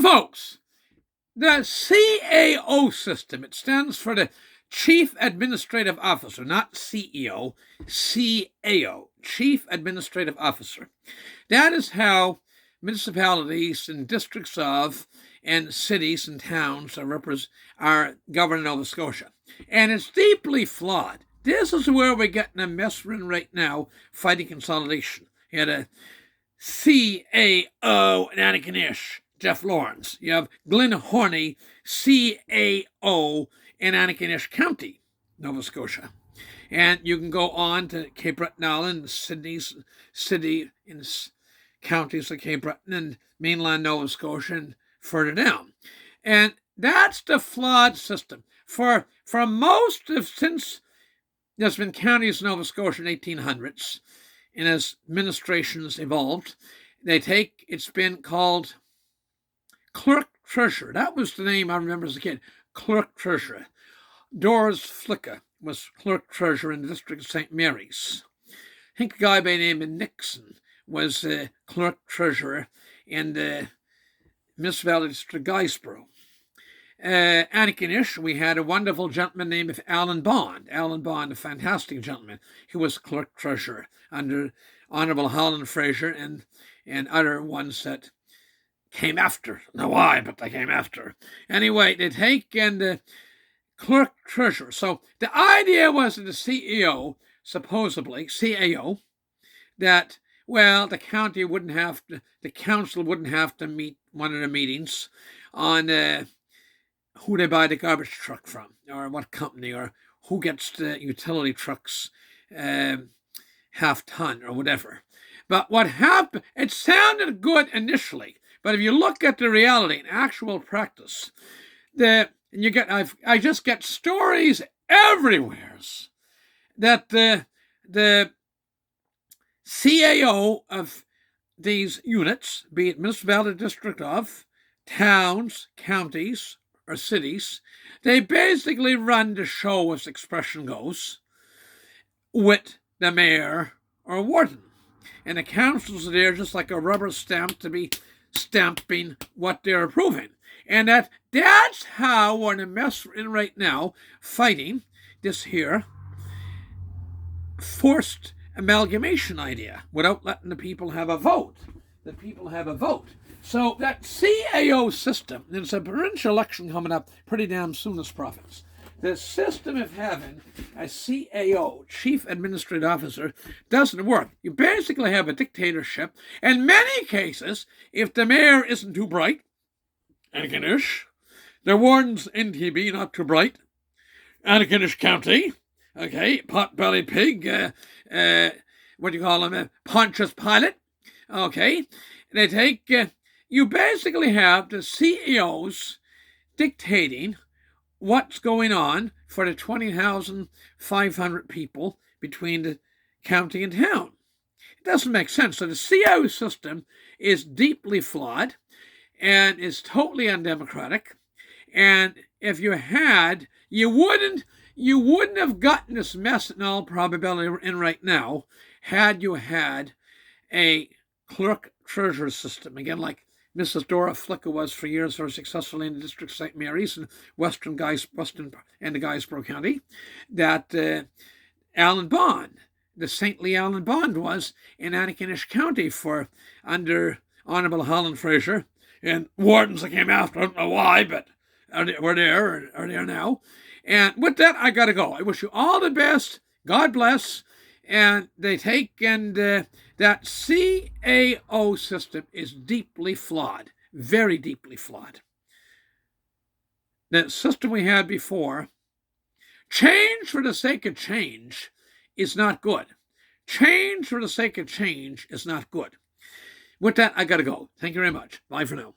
folks, the C.A.O. system, it stands for the Chief Administrative Officer, not C.E.O., C.A.O., Chief Administrative Officer. That is how municipalities and districts of and cities and towns are governed in Nova Scotia. And it's deeply flawed. This is where we're getting a mess in right now, fighting consolidation. You had a C.A.O. in Antigonish, Jeff Lawrence. You have Glenn Horney, C.A.O. in Antigonish County, Nova Scotia. And you can go on to Cape Breton Island, Sydney's city in counties of Cape Breton and mainland Nova Scotia and further down. And that's the flawed system. For most of, since there's been counties in Nova Scotia in the 1800s, and as administrations evolved, it's been called clerk treasurer. That was the name I remember as a kid, clerk treasurer. Doris Flicka was clerk treasurer in the district of St. Mary's. I think a guy by the name of Nixon was clerk treasurer in the municipality district of Guysborough. Antigonish, we had a wonderful gentleman named Alan Bond. Alan Bond, a fantastic gentleman. He was clerk treasurer under Honourable Holland Fraser and other ones that came after. I don't know why, but they came after. Anyway, they take and clerk treasurer. So the idea was that the CEO, supposedly, C.A.O., that, well, the council wouldn't have to meet one of the meetings on who they buy the garbage truck from, or what company, or who gets the utility trucks half ton or whatever. But what happened, it sounded good initially, but if you look at the reality and actual practice, I just get stories everywhere that the C.A.O. of these units, be it municipality district of, towns, counties, or cities, they basically run the show, as the expression goes, with the mayor or warden. And the councils are there just like a rubber stamp to be stamping what they're approving. And that's how we're in a mess in right now, fighting this here forced amalgamation idea without letting the people have a vote. The people have a vote. So that C.A.O. system, there's a provincial election coming up pretty damn soon this province. The system of having a C.A.O., Chief Administrative Officer, doesn't work. You basically have a dictatorship. In many cases, if the mayor isn't too bright, Antigonish, the warden's NTB not too bright, Antigonish County, okay, pot-bellied pig, what do you call him, Pontius Pilate, okay, they take, you basically have the CEOs dictating what's going on for the 20,500 people between the county and town. It doesn't make sense. So the C.A.O. system is deeply flawed and is totally undemocratic. And if you had, you wouldn't have gotten this mess in all probability we're in right now had you had a clerk treasurer system. Again, like Mrs. Dora Flicka was for years very successfully in the district of St. Mary's and Western and the Guysborough County, that Alan Bond, the saintly Alan Bond, was in Antigonish County for under Honourable Holland Fraser, and wardens that came after, I don't know why, but are there now. And with that, I got to go. I wish you all the best. God bless. And they take, and that C.A.O. system is deeply flawed, very deeply flawed. The system we had before, change for the sake of change is not good. Change for the sake of change is not good. With that, I got to go. Thank you very much. Bye for now.